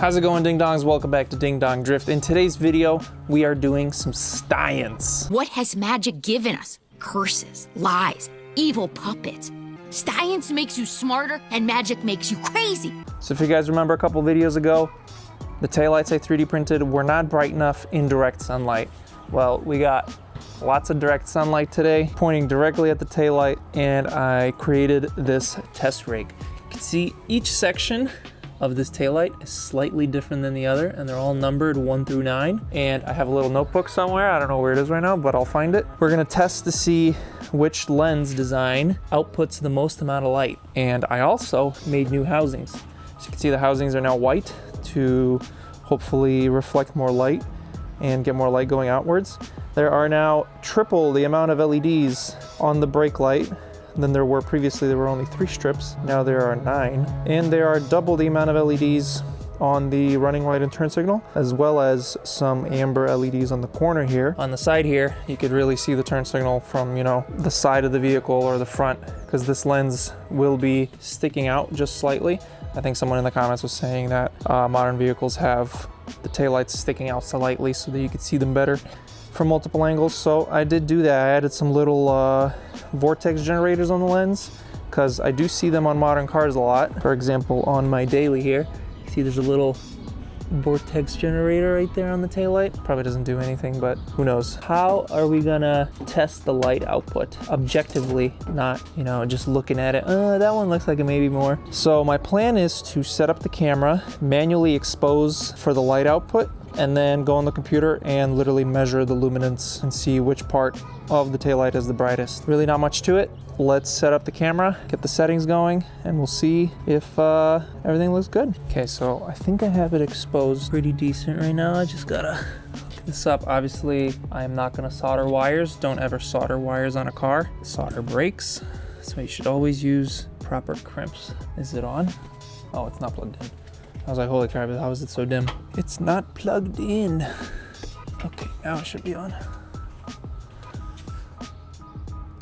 How's it going, Ding Dongs? Welcome back to Ding Dong Drift. In today's video, we are doing some science. What has magic given us? Curses, lies, evil puppets. Science makes you smarter and magic makes you crazy. So if you guys remember a couple videos ago, the taillights I 3D printed were not bright enough in direct sunlight. Well, we got lots of direct sunlight today, pointing directly at the taillight, and I created this test rig. You can see each section of this taillight is slightly different than the other, and they're all numbered 1 through 9. And I have a little notebook somewhere. I don't know where it is right now, but I'll find it. We're gonna test to see which lens design outputs the most amount of light. And I also made new housings. So you can see the housings are now white to hopefully reflect more light and get more light going outwards. There are now triple the amount of LEDs on the brake light than there were previously. There were only 3 strips, now there are 9. And there are double the amount of LEDs on the running light and turn signal, as well as some amber LEDs on the corner here. On the side here, you could really see the turn signal from, the side of the vehicle or the front, because this lens will be sticking out just slightly. I think someone in the comments was saying that modern vehicles have the taillights sticking out slightly so that you could see them better from multiple angles. So I did do that. I added some little vortex generators on the lens, because I do see them on modern cars a lot. For example, on my daily here, you see there's a little vortex generator right there on the taillight. Probably doesn't do anything, but who knows. How are we gonna test the light output objectively, not just looking at it, that one looks like it may be more. So my plan is to set up the camera, manually expose for the light output, and then go on the computer and literally measure the luminance and see which part of the taillight is the brightest. Really not much to it. Let's set up the camera, get the settings going, and we'll see if everything looks good. Okay, so I think I have it exposed pretty decent right now. I just gotta hook this up. Obviously, I'm not gonna solder wires. Don't ever solder wires on a car. Solder breaks. So you should always use proper crimps. Is it on? Oh, it's not plugged in. I was like, holy crap, how is it so dim? It's not plugged in. Okay, now it should be on.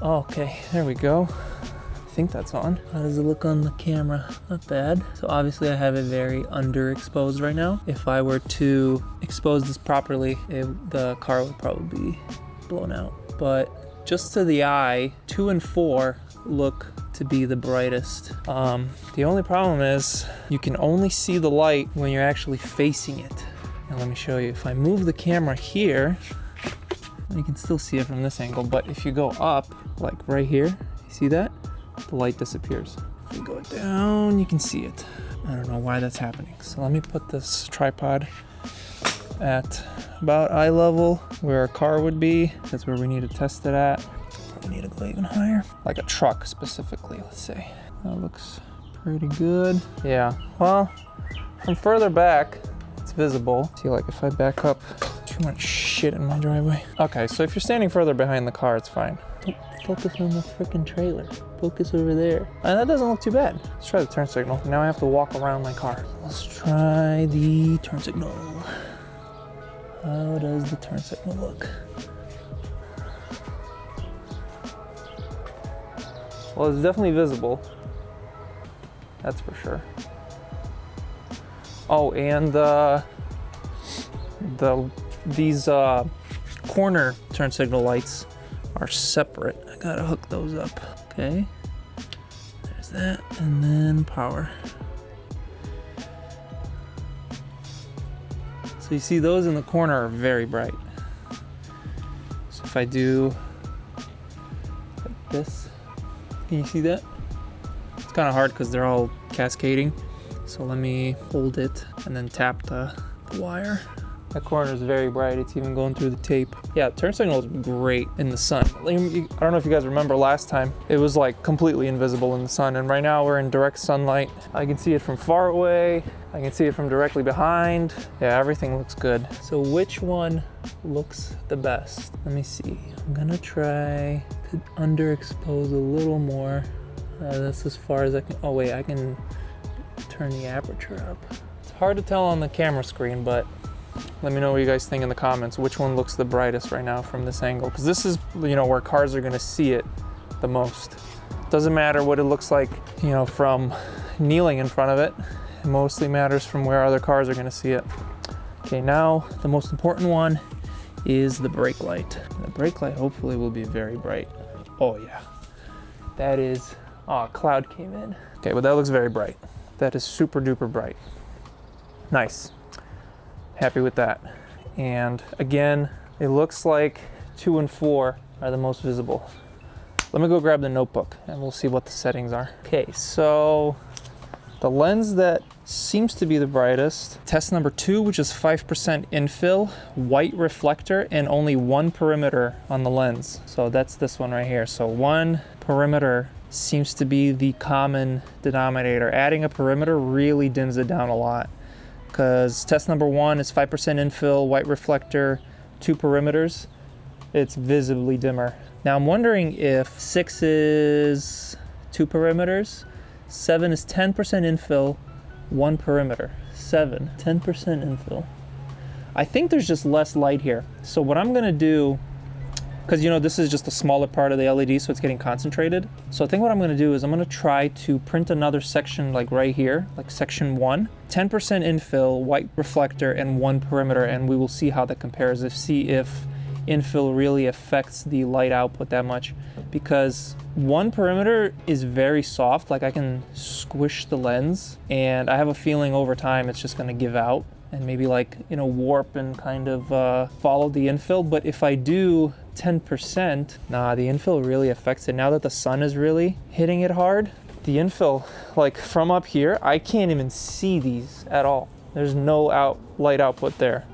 Okay, there we go. I think that's on. How does it look on the camera? Not bad. So obviously I have it very underexposed right now. If I were to expose this properly, the car would probably be blown out. But just to the eye, 2 and 4 look to be the brightest. The only problem is you can only see the light when you're actually facing it. Now let me show you. If I move the camera here, you can still see it from this angle, but if you go up, like right here, you see that? The light disappears. If you go down, you can see it. I don't know why that's happening. So let me put this tripod at about eye level where a car would be. That's where we need to test it at. Probably need to go even higher. Like a truck specifically, let's say. That looks pretty good. Yeah, well, from further back, it's visible. See, like if I back up, too much shit in my driveway. Okay, so if you're standing further behind the car, it's fine. Don't focus on the freaking trailer. Focus over there. And that doesn't look too bad. Let's try the turn signal. Now I have to walk around my car. Let's try the turn signal. How does the turn signal look? Well, it's definitely visible. That's for sure. Oh, and these corner turn signal lights are separate. I gotta hook those up. Okay, there's that, and then power. So you see those in the corner are very bright. So if I do like this, can you see that? It's kind of hard because they're all cascading. So let me hold it and then tap the wire. That corner is very bright. It's even going through the tape. Yeah, turn signal is great in the sun. I don't know if you guys remember last time, it was like completely invisible in the sun. And right now we're in direct sunlight. I can see it from far away. I can see it from directly behind. Yeah, everything looks good. So which one looks the best? Let me see. I'm gonna try to underexpose a little more. That's as far as I can. Oh wait, I can turn the aperture up. It's hard to tell on the camera screen, but let me know what you guys think in the comments. Which one looks the brightest right now from this angle? Because this is, where cars are gonna see it the most. Doesn't matter what it looks like, from kneeling in front of it. mostly matters from where other cars are gonna see it. Okay, now the most important one is the brake light. The brake light hopefully will be very bright. Oh yeah, that is, oh, a cloud came in. Okay, well that looks very bright. That is super duper bright. Nice, happy with that. And again, it looks like 2 and 4 are the most visible. Let me go grab the notebook and we'll see what the settings are. Okay, so the lens that seems to be the brightest, test number 2, which is 5% infill, white reflector, and only 1 perimeter on the lens. So that's this one right here. So 1 perimeter seems to be the common denominator. Adding a perimeter really dims it down a lot, because test number 1 is 5% infill, white reflector, 2 perimeters. It's visibly dimmer. Now I'm wondering if 6 is 2 perimeters, 7 is 10% infill, 1 perimeter. 7, 10% infill. I think there's just less light here. So what I'm gonna do, because you know this is just a smaller part of the LED, so it's getting concentrated. So I think what I'm gonna do is I'm gonna try to print another section like right here, like section 1, 10% infill, white reflector, and 1 perimeter, and we will see how that compares, see if infill really affects the light output that much, because 1 perimeter is very soft. Like I can squish the lens, and I have a feeling over time it's just gonna give out and maybe like, you know, warp and kind of follow the infill. But if I do 10%, nah, the infill really affects it. Now that the sun is really hitting it hard, the infill, like from up here, I can't even see these at all. There's no light output there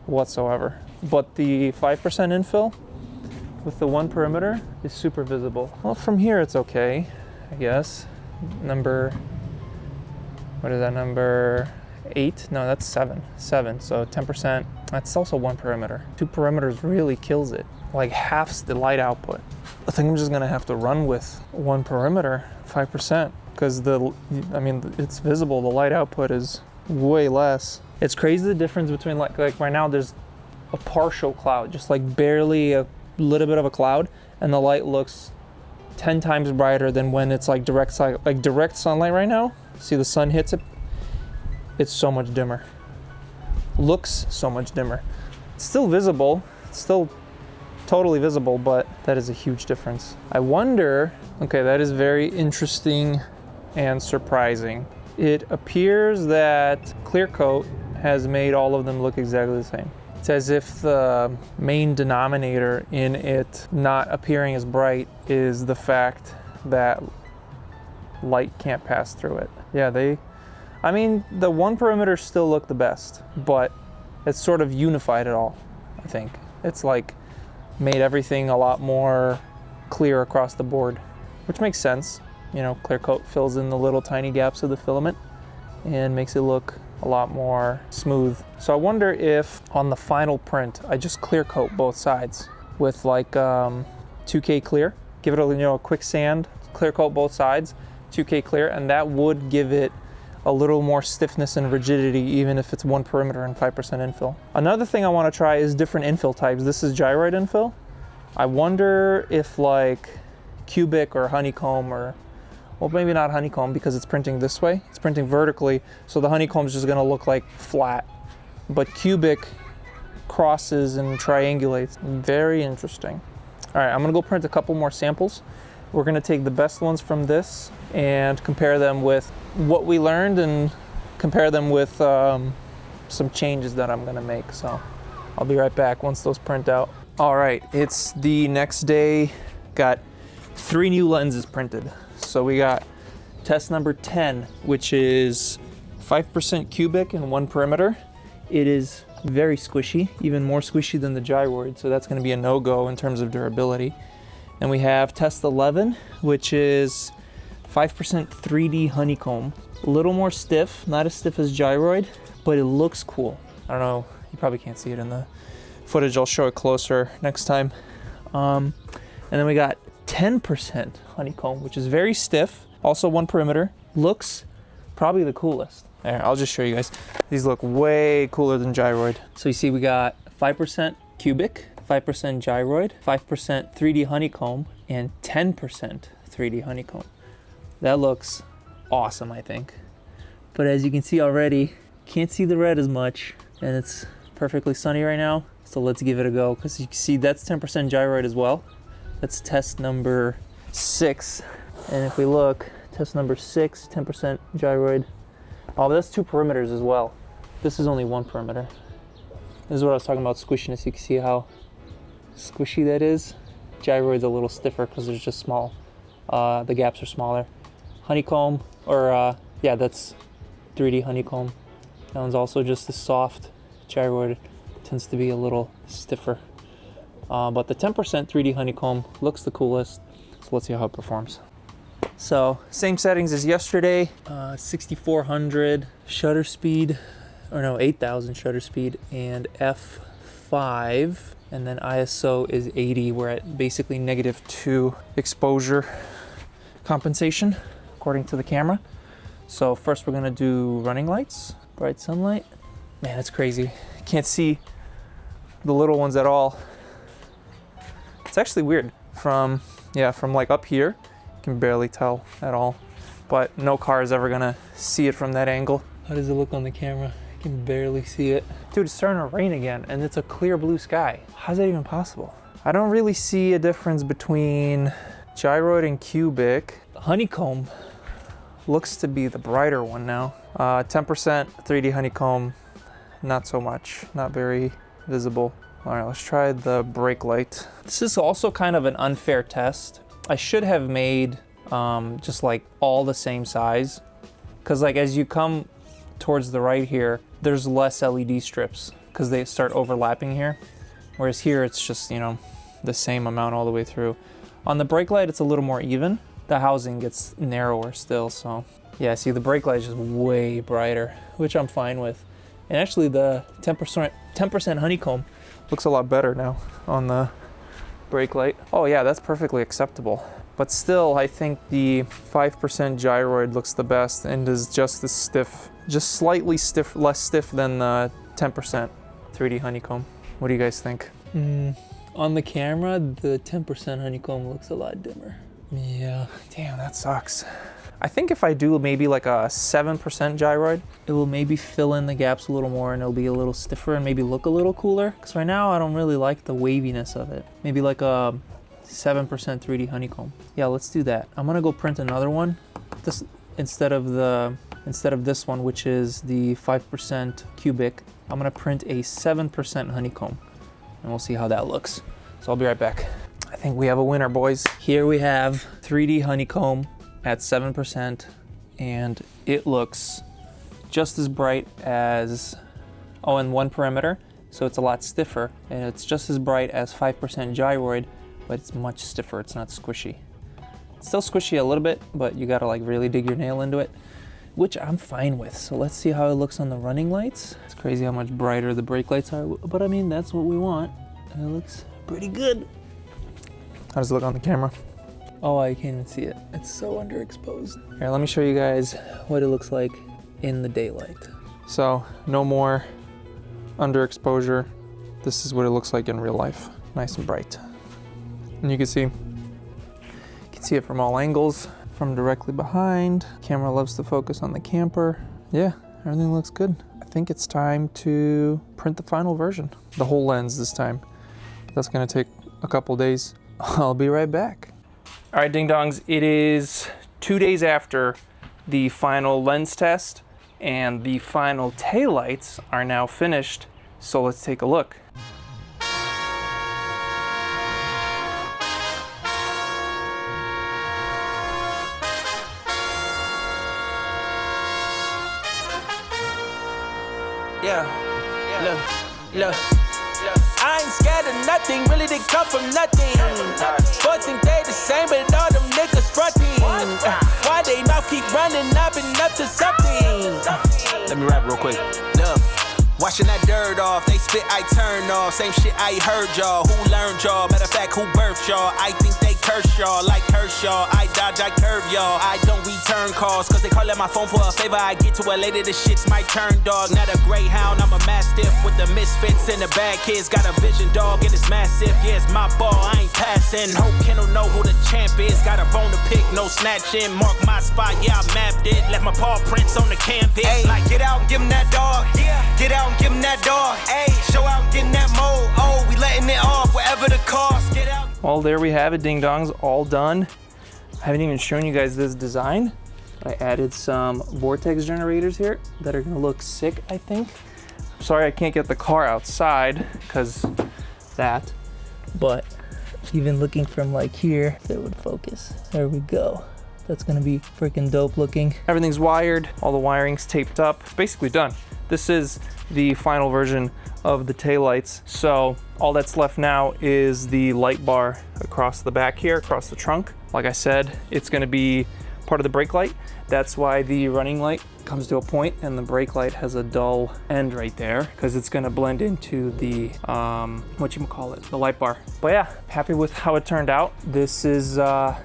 whatsoever. But the 5% infill with the 1 perimeter is super visible. Well, from here it's okay, I guess. Number 8? No, that's 7. 7, so 10%. That's also 1 perimeter. 2 perimeters really kills it, like halves the light output. I think I'm just gonna have to run with 1 perimeter, 5%, because it's visible. The light output is way less. It's crazy the difference between like right now there's a partial cloud, just like barely a little bit of a cloud, and the light looks 10 times brighter than when it's like direct sunlight right now. See, the sun hits it, it's so much dimmer. Looks so much dimmer. It's still visible, it's still totally visible, but that is a huge difference. I wonder, okay, that is very interesting and surprising. It appears that clear coat has made all of them look exactly the same. It's as if the main denominator in it not appearing as bright is the fact that light can't pass through it. Yeah, the 1 perimeter still look the best, but it's sort of unified it all, I think. It's like made everything a lot more clear across the board, which makes sense. You know, clear coat fills in the little tiny gaps of the filament and makes it look a lot more smooth. So I wonder if on the final print, I just clear coat both sides with like 2K clear, give it a quick sand, clear coat both sides, 2K clear, and that would give it a little more stiffness and rigidity, even if it's 1 perimeter and 5% infill. Another thing I want to try is different infill types. This is gyroid infill. I wonder if like cubic or honeycomb, or well, maybe not honeycomb because it's printing this way. It's printing vertically, so the honeycomb is just gonna look like flat. But cubic crosses and triangulates. Very interesting. All right, I'm gonna go print a couple more samples. We're gonna take the best ones from this and compare them with what we learned and compare them with some changes that I'm gonna make. So I'll be right back once those print out. All right, it's the next day. Got 3 new lenses printed. So we got test number 10, which is 5% cubic and 1 perimeter. It is very squishy, even more squishy than the gyroid, so that's gonna be a no-go in terms of durability. And we have test 11, which is 5% 3D honeycomb. A little more stiff, not as stiff as gyroid, but it looks cool. I don't know, you probably can't see it in the footage. I'll show it closer next time. And then we got 10% honeycomb, which is very stiff, also 1 perimeter. Looks probably the coolest. There, I'll just show you guys. These look way cooler than gyroid. So you see we got 5% cubic, 5% gyroid, 5% 3D honeycomb, and 10% 3D honeycomb. That looks awesome, I think. but as you can see already, can't see the red as much, and it's perfectly sunny right now. So let's give it a go, because you can see that's 10% gyroid as well. That's test number 6. And if we look, test number 6, 10% gyroid. Oh, but that's 2 perimeters as well. This is only 1 perimeter. This is what I was talking about squishiness. You can see how squishy that is. Gyroid's a little stiffer because there's just small, the gaps are smaller. Honeycomb, or yeah, that's 3D honeycomb. That one's also just as soft. Gyroid tends to be a little stiffer. But the 10% 3D honeycomb looks the coolest. So let's see how it performs. So same settings as yesterday, 6400 shutter speed, or no, 8000 shutter speed, and f5, and then ISO is 80. We're at basically -2 exposure compensation according to the camera. So first we're gonna do running lights, bright sunlight. Man, it's crazy. Can't see the little ones at all. It's actually weird. From like up here, you can barely tell at all, but no car is ever gonna see it from that angle. How does it look on the camera? I can barely see it. Dude, it's starting to rain again, and it's a clear blue sky. How's that even possible? I don't really see a difference between gyroid and cubic. Honeycomb looks to be the brighter one now. 10% 3D honeycomb, not so much, not very visible. All right, let's try the brake light. This is also kind of an unfair test. I should have made just like all the same size, because like as you come towards the right here, there's less LED strips because they start overlapping here. Whereas here it's just, you know, the same amount all the way through. On the brake light, it's a little more even. The housing gets narrower still, so yeah, see the brake light is just way brighter, which I'm fine with. And actually the 10% honeycomb looks a lot better now on the brake light. Oh yeah, that's perfectly acceptable. But still, I think the 5% gyroid looks the best and is just as stiff, just slightly stiff, less stiff than the 10% 3D honeycomb. What do you guys think? On the camera, the 10% honeycomb looks a lot dimmer. Yeah, damn, that sucks. I think if I do maybe like a 7% gyroid, it will maybe fill in the gaps a little more and it'll be a little stiffer and maybe look a little cooler. Because right now I don't really like the waviness of it. Maybe like a 7% 3D honeycomb. Yeah, let's do that. I'm gonna go print another one. This instead of this one, which is the 5% cubic. I'm gonna print a 7% honeycomb, and we'll see how that looks. So I'll be right back. I think we have a winner, boys. Here we have 3D honeycomb at 7%, and it looks just as bright as, oh, and 1 perimeter, so it's a lot stiffer, and it's just as bright as 5% gyroid, but it's much stiffer, it's not squishy. It's still squishy a little bit, but you gotta like really dig your nail into it, which I'm fine with. So let's see how it looks on the running lights. It's crazy how much brighter the brake lights are, but I mean, that's what we want. And it looks pretty good. How does it look on the camera? Oh, I can't even see it. It's so underexposed. Here, let me show you guys what it looks like in the daylight. So, no more underexposure. This is what it looks like in real life. Nice and bright. And you can see it from all angles, from directly behind. Camera loves to focus on the camper. Yeah, everything looks good. I think it's time to print the final version. The whole lens this time. That's gonna take a couple days. I'll be right back. All right, ding dongs, it is 2 days after the final lens test, and the final taillights are now finished. So let's take a look. Look. I ain't scared of nothing, really they come from nothing. Boys think they the same, but all them niggas fronting. Why they mouth keep running, I've been up to something. Let me rap real quick. Look, washing that dirt off, they spit, I turn off. Same shit I heard y'all, who learned y'all? Matter of fact, who birthed y'all? I think they Kershaw, like Kershaw. I dodge, I curve, y'all. I don't return calls, cause they call at my phone for a favor. I get to it later, this shit's my turn, dog. Not a greyhound, I'm a mastiff with the misfits and the bad kids. Got a vision, dog, and it's massive. Yeah, it's my ball, I ain't passing. Hope Kendall know who the champ is. Got a bone to pick, no snatching. Mark my spot, yeah, I mapped it. Left my paw prints on the canvas. Ay, like, get out and give him that dog. Yeah. Get out and give him that dog. Ay, show out and get in that mold. Oh, we letting it off, whatever the cost. Get out. Well, there we have it, ding dongs, all done. I haven't even shown you guys this design. I added some vortex generators here that are gonna look sick, I think. Sorry I can't get the car outside because that, but even looking from like here, if it would focus, there we go. That's gonna be freaking dope looking. Everything's wired, all the wiring's taped up. It's basically done. This is the final version of the taillights. So all that's left now is the light bar across the back here, across the trunk. Like I said, it's gonna be part of the brake light. That's why the running light comes to a point and the brake light has a dull end right there, because it's gonna blend into the, the light bar. But yeah, happy with how it turned out. This is 7%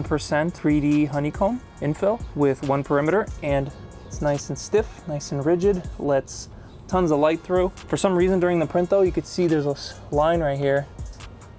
3D honeycomb infill with one perimeter, and it's nice and stiff, nice and rigid, lets tons of light through. For some reason during the print though, you could see there's a line right here.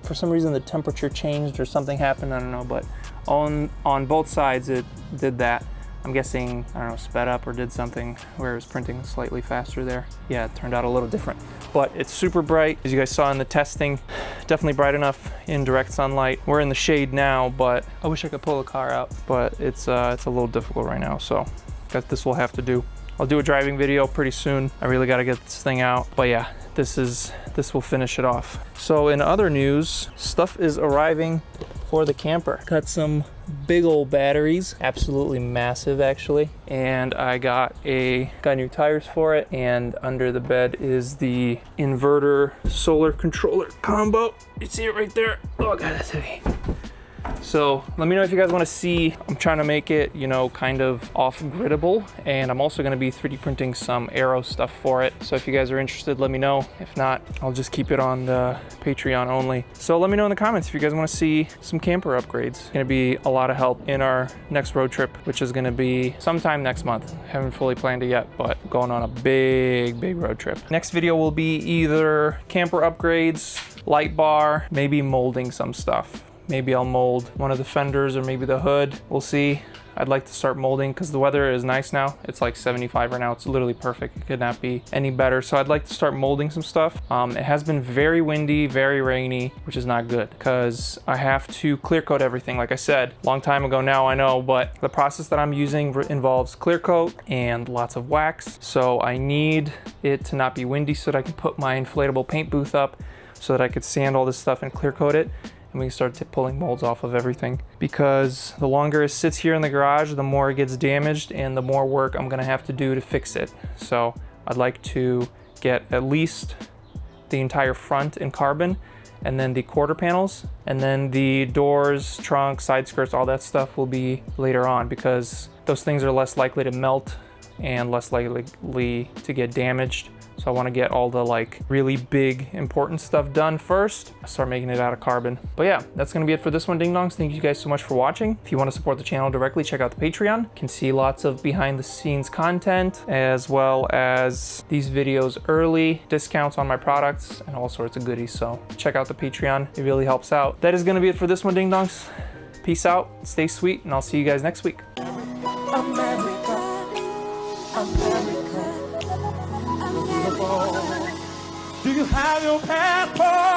For some reason the temperature changed or something happened, I don't know, but on both sides it did that. I'm guessing, I don't know, sped up or did something where it was printing slightly faster there. Yeah, it turned out a little different, but it's super bright. As you guys saw in the testing, definitely bright enough in direct sunlight. We're in the shade now, but I wish I could pull the car out, but it's a little difficult right now, so this will have to do. I'll do a driving video pretty soon. I really got to get this thing out, but yeah, this will finish it off. So in other news, stuff is arriving for the camper. Got some big old batteries, absolutely massive actually, and I got new tires for it, and under the bed is the inverter solar controller combo. You see it right there. Oh god, that's heavy. So let me know if you guys want to see. I'm trying to make it, you know, kind of off-griddable, and I'm also going to be 3D printing some aero stuff for it. So if you guys are interested, let me know. If not, I'll just keep it on the Patreon only. So let me know in the comments if you guys want to see some camper upgrades. It's going to be a lot of help in our next road trip, which is going to be sometime next month. Haven't fully planned it yet, but going on a big road trip. Next video will be either camper upgrades, light bar, maybe molding some stuff. Maybe I'll mold one of the fenders or maybe the hood. We'll see. I'd like to start molding because the weather is nice now. It's like 75 right now. It's literally perfect. It could not be any better. So I'd like to start molding some stuff. It has been very windy, very rainy, which is not good because I have to clear coat everything. Like I said, long time ago now, I know, but the process that I'm using involves clear coat and lots of wax. So I need it to not be windy so that I can put my inflatable paint booth up so that I could sand all this stuff and clear coat it. And we can start pulling molds off of everything, because the longer it sits here in the garage, the more it gets damaged and the more work I'm gonna have to do to fix it. So I'd like to get at least the entire front in carbon, and then the quarter panels, and then the doors, trunk, side skirts, all that stuff will be later on, because those things are less likely to melt and less likely to get damaged. So I want to get all the like really big important stuff done first, start making it out of carbon. But yeah, that's going to be it for this one, ding dongs. Thank you guys so much for watching. If you want to support the channel directly, check out the Patreon. You can see lots of behind the scenes content, as well as these videos early, discounts on my products, and all sorts of goodies. So check out the Patreon. It really helps out. That is going to be it for this one, ding dongs. Peace out, stay sweet, and I'll see you guys next week. Do you have your passport?